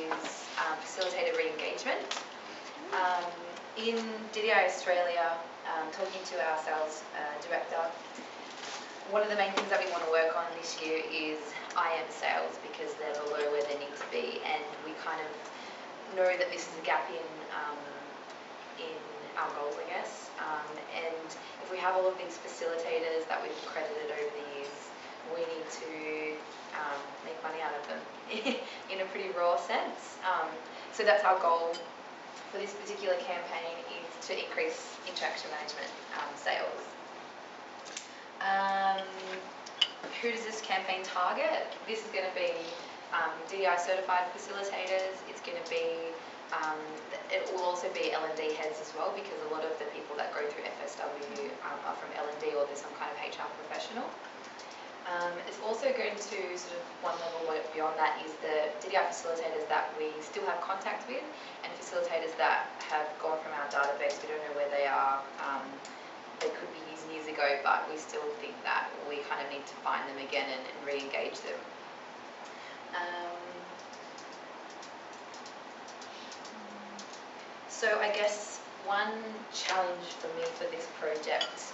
is facilitator re-engagement. In Dy-Liacco Australia, talking to our sales director, one of the main things that we want to work on this year is IM sales, because they're below where they need to be, and we kind of know that this is a gap in our goals, I guess. And if we have all of these facilitators that we've accredited over the years, we need to make money out of them in a pretty raw sense. So that's our goal for this particular campaign, is to increase interaction management sales. Who does this campaign target? This is going to be DI certified facilitators. It's going to be, it will also be L&D heads as well, because a lot of the people that go through FSW are from L&D or there's some kind of HR professional. It's also going to sort of one level beyond that is the DDI facilitators that we still have contact with, and facilitators that have gone from our database. We don't know where they are. They could be years ago, but we still think that we kind of need to find them again and re-engage them. So I guess one challenge for me for this project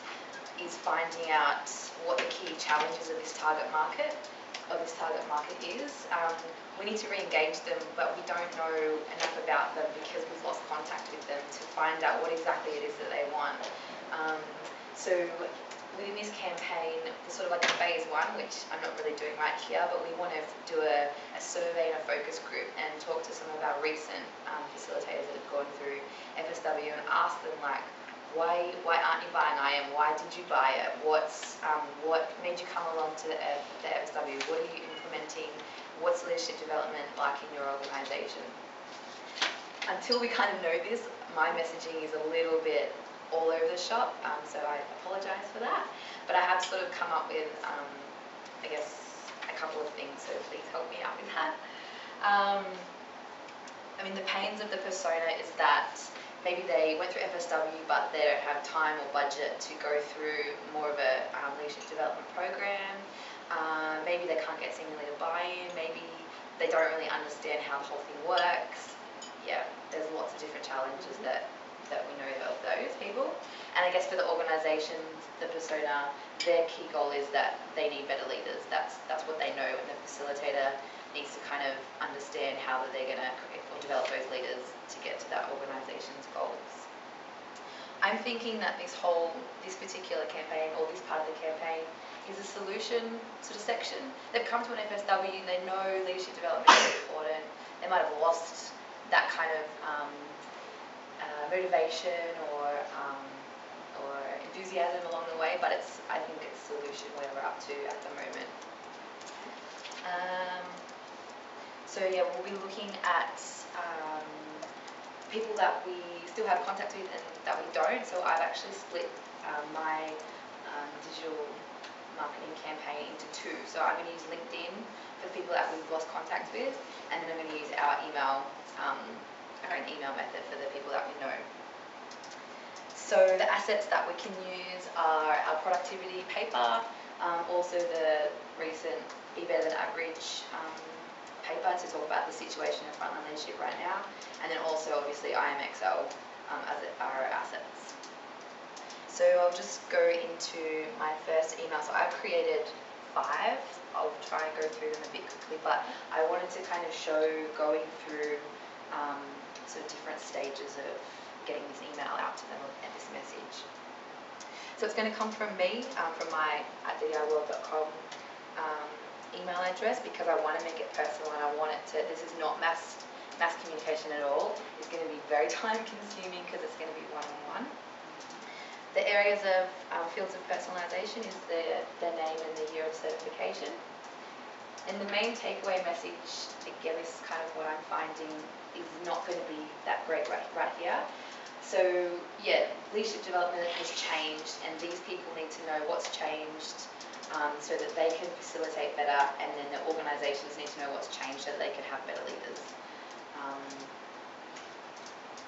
is finding out what the key challenges of this target market is. We need to re-engage them, but we don't know enough about them because we've lost contact with them to find out what exactly it is that they want. So within this campaign, there's sort of like a phase one, which I'm not really doing right here, but we want to do a survey and a focus group and talk to some of our recent facilitators that have gone through FSW and ask them, like, why aren't you buying IM? Why did you buy it? What made you come along to the FSW? What are you implementing? What's leadership development like in your organisation? Until we kind of know this, my messaging is a little bit all over the shop, so I apologise for that. But I have sort of come up with, I guess, a couple of things, so please help me out with that. I mean, the pains of the persona is that maybe they went through FSW, but they don't have time or budget to go through more of a leadership development program. Maybe they can't get senior leader buy-in. Maybe they don't really understand how the whole thing works. Yeah, there's lots of different challenges that we know of those people. And I guess for the organisations, the persona, their key goal is that they need better leaders. That's what they know, and the facilitator needs to kind of understand how they're going to develop those leaders to get to that organisation's goals. I'm thinking that this particular campaign, or this part of the campaign, is a solution sort of section. They've come to an FSW, they know leadership development is important. They might have lost that kind of motivation or enthusiasm along the way, but I think it's a solution where we're up to at the moment. So yeah, we'll be looking at people that we still have contact with and that we don't. So I've actually split my digital marketing campaign into two. So I'm going to use LinkedIn for the people that we've lost contact with, and then I'm going to use our email method for the people that we know. So the assets that we can use are our productivity paper, also the recent Be Better Than Average paper to talk about the situation in frontline leadership right now, and then also obviously IMXL as our assets. So I'll just go into my first email. So I've created 5. I'll try and go through them a bit quickly, but I wanted to kind of show going through sort of different stages of getting this email out to them and this message. So it's going to come from me, from my @diworld.com email address, because I want to make it personal and I want it to, this is not mass communication at all. It's going to be very time consuming because it's going to be one-on-one. The areas of fields of personalisation is the name and the year of certification. And the main takeaway message, again, this is kind of what I'm finding, is not going to be that great right here. So yeah, leadership development has changed, and these people need to know what's changed so that they can facilitate better, and then the organisations need to know what's changed so that they can have better leaders.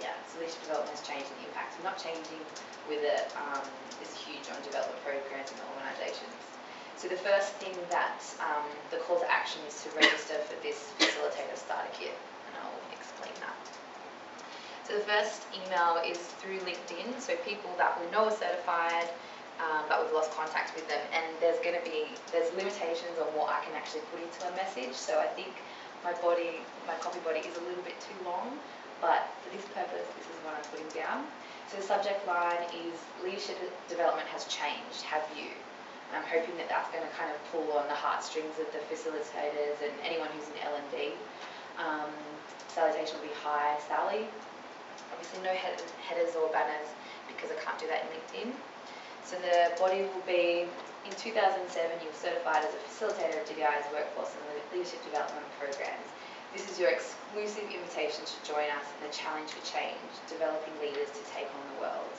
Yeah, so leadership development has changed, and the impact is not changing with it is huge on development programs in organisations. So the first thing that the call to action is to register for this facilitator starter kit. And and I'll explain that. So the first email is through LinkedIn, so people that we know are certified, but we've lost contact with them, and there's limitations on what I can actually put into a message. So I think my copy body is a little bit too long, but for this purpose, this is what I'm putting down. So the subject line is leadership development has changed, have you? And I'm hoping that that's going to kind of pull on the heartstrings of the facilitators and anyone who's in L&D. Salutation will be hi, Sally. Obviously no headers or banners because I can't do that in LinkedIn. So the body will be, in 2007 you were certified as a facilitator of DDI's workforce and leadership development programs. This is your exclusive invitation to join us in the challenge for change, developing leaders to take on the world.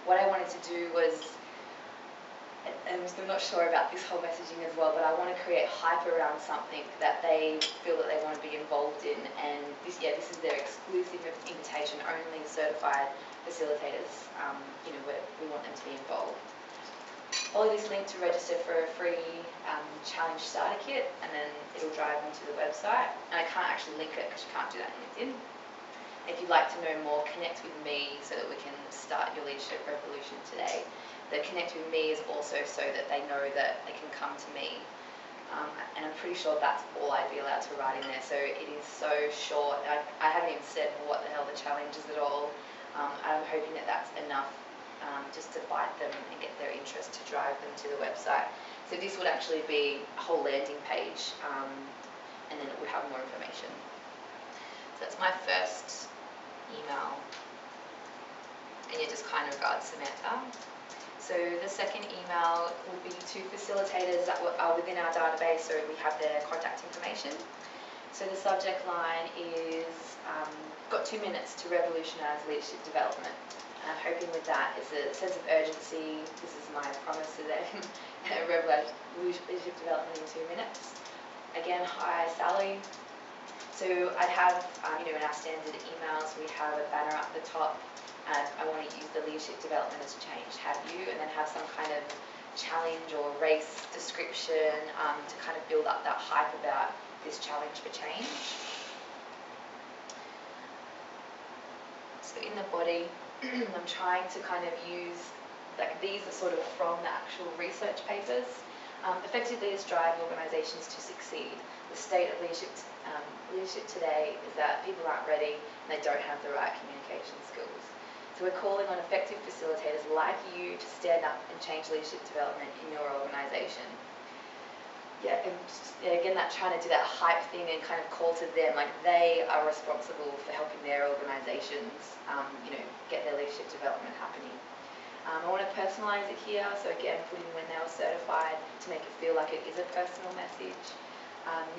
What I wanted to do was, and I'm not sure about this whole messaging as well, but I want to create hype around something that they feel that they want to be involved in, and this is their exclusive invitation, only certified facilitators, where we want them to be involved. Follow this link to register for a free challenge starter kit, and then it'll drive them to the website. And I can't actually link it because you can't do that in LinkedIn. If you'd like to know more, connect with me so that we can start your leadership revolution today. The connect with me is also so that they know that they can come to me. And I'm pretty sure that's all I'd be allowed to write in there. So it is so short. I haven't even said what the hell the challenge is at all. I'm hoping that that's enough just to bite them and get their interest to drive them to the website. So this would actually be a whole landing page, and then it would have more information. So that's my first email. And you just kind regards Samantha. So the second email will be to facilitators that are within our database, so we have their contact information. So the subject line is, got 2 minutes to revolutionise leadership development. And I'm hoping with that is a sense of urgency. This is my promise to them. Revolutionise leadership development in 2 minutes. Again, hi Sally. So I'd have, in our standard emails, we have a banner up the top. I want to use the leadership development has changed, have you? And then have some kind of challenge or race description to kind of build up that hype about this challenge for change. So in the body, I'm trying to kind of use, these are sort of from the actual research papers. Effective leaders drive organisations to succeed. The state of leadership today is that people aren't ready and they don't have the right communication skills. So we're calling on effective facilitators like you to stand up and change leadership development in your organisation. Yeah, and again, trying to do that hype thing and kind of call to them, like they are responsible for helping their organisations, get their leadership development happening. I want to personalise it here, so again, put in when they were certified to make it feel like it is a personal message.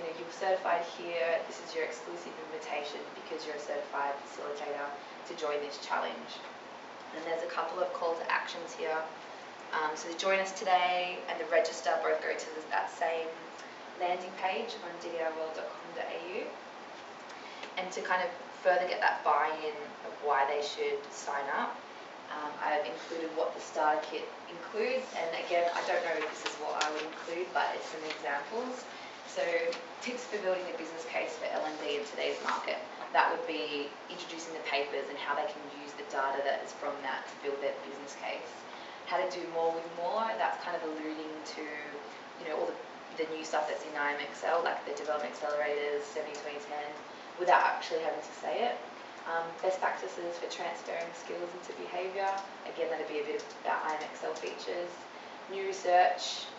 You're certified here, this is your exclusive invitation because you're a certified facilitator to join this challenge. And there's a couple of call to actions here. So the join us today and the register both go to that same landing page on ddiworld.com.au. And to kind of further get that buy-in of why they should sign up, I've included what the starter kit includes. And again, I don't know if this is what I would include, but it's some examples. So tips for building a business case for L&D in today's market. That would be introducing the papers and how they can use the data that is from that to build their business case. How to do more with more, that's kind of alluding to, all the new stuff that's in IMXL, like the development accelerators, 70-20-10, without actually having to say it. Best practices for transferring skills into behaviour. Again, that'd be a bit about IMXL features. New research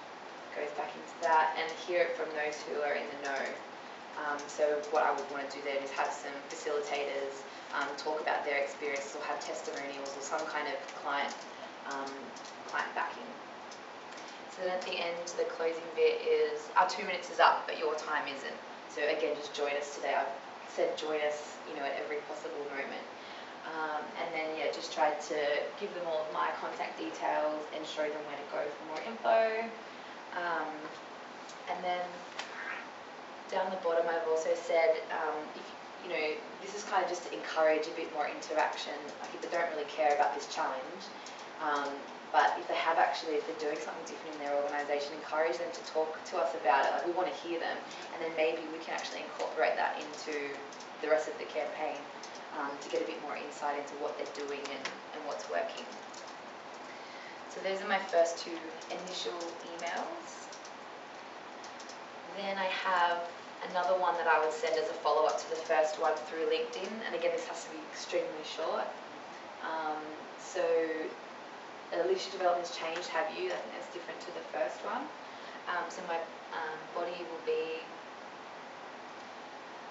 goes back into that, and hear it from those who are in the know. So what I would want to do then is have some facilitators talk about their experiences or have testimonials or some kind of client backing. So then at the end, the closing bit is, our 2 minutes is up, but your time isn't. So again, just join us today. I've said join us, at every possible moment. And then, just tried to give them all of my contact details and show them where to go for more info. And then down the bottom, I've also said, this is kind of just to encourage a bit more interaction. Like if they don't really care about this challenge, but if they have actually, if they're doing something different in their organisation, encourage them to talk to us about it. Like, we want to hear them, and then maybe we can actually incorporate that into the rest of the campaign to get a bit more insight into what they're doing and what's working. So those are my first two initial emails. Then I have another one that I would send as a follow-up to the first one through LinkedIn, and again this has to be extremely short. So leadership development has changed, have you? I think that's different to the first one. So my body will be,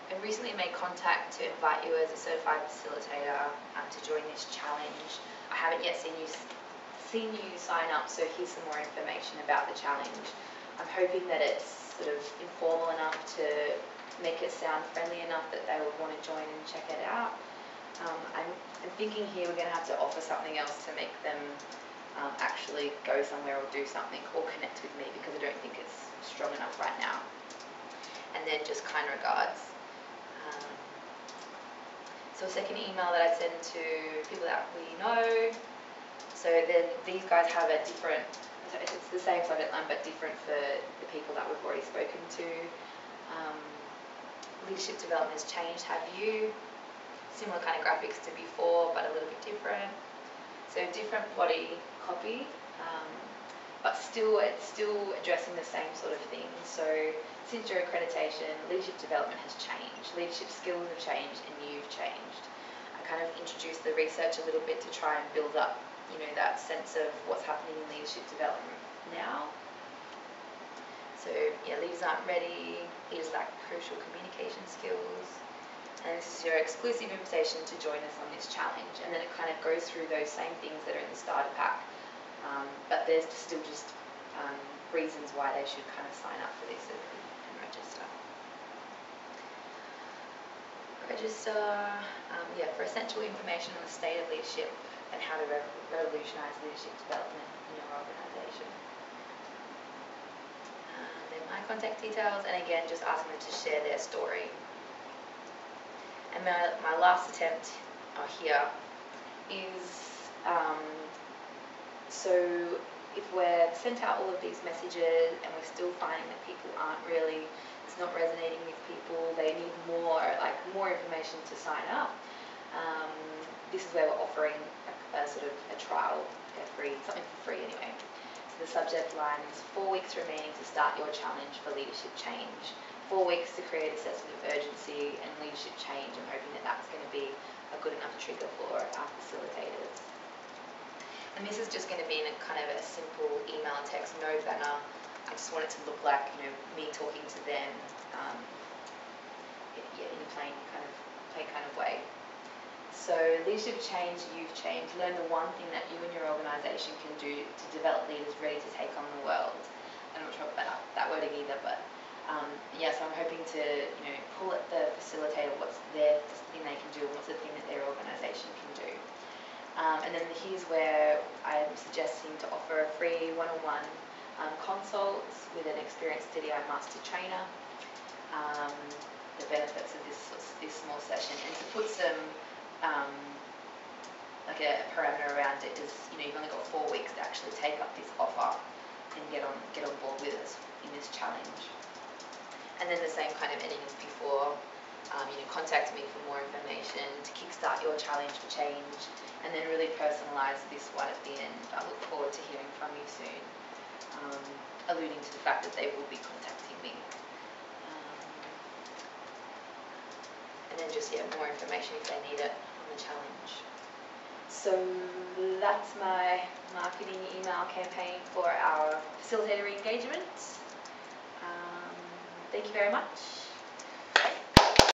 I recently made contact to invite you as a certified facilitator to join this challenge. I haven't yet seen you sign up, so here's some more information about the challenge. I'm hoping that it's sort of informal enough to make it sound friendly enough that they would want to join and check it out. I'm thinking here we're going to have to offer something else to make them actually go somewhere or do something or connect with me, because I don't think it's strong enough right now. And then just kind regards. So a second email that I send to people that we know. So then these guys have a different, it's the same subject line but different for the people that we've already spoken to. Leadership development has changed, have you? Similar kind of graphics to before, but a little bit different. So different body copy, but it's still addressing the same sort of thing. So since your accreditation, leadership development has changed, leadership skills have changed, and you've changed. I kind of introduced the research a little bit to try and build up, you know, that sense of what's happening in leadership development now. So yeah, leaders aren't ready, leaders lack crucial communication skills, and this is your exclusive invitation to join us on this challenge. And then it kind of goes through those same things that are in the starter pack, but there's still just reasons why they should kind of sign up for this and register. Yeah, for essential information on the state of leadership and how to revolutionise leadership development in your organisation. Then my contact details, and again, just asking them to share their story. And my last attempt here is, so if we're sent out all of these messages and we're still finding that people aren't really, it's not resonating with people, they need more information to sign up, this is where we're offering a sort of a trial, something for free anyway. So the subject line is 4 weeks remaining to start your challenge for leadership change. 4 weeks to create a sense of urgency and leadership change. I'm hoping that that's going to be a good enough trigger for our facilitators. And this is just going to be in a kind of a simple email text, no banner. I just want it to look like, you know, me talking to them, in a plain kind of way. So leadership change, you've changed. Learn the one thing that you and your organisation can do to develop leaders ready to take on the world. I'm not sure about that wording either, but yes, I'm hoping to, you know, pull at the facilitator what's their thing they can do and what's the thing that their organisation can do. And then here's where I'm suggesting to offer a free one-on-one consult with an experienced DDI master trainer. The benefits of this small session, and to put some like a parameter around it is, you know, you've only got 4 weeks to actually take up this offer and get on board with us in this challenge. And then the same kind of ending as before, you know, contact me for more information to kickstart your challenge for change, and then really personalise this one at the end. I look forward to hearing from you soon, alluding to the fact that they will be contacting me. And then just, yeah, more information if they need it on the challenge. So that's my marketing email campaign for our facilitator engagement. Thank you very much.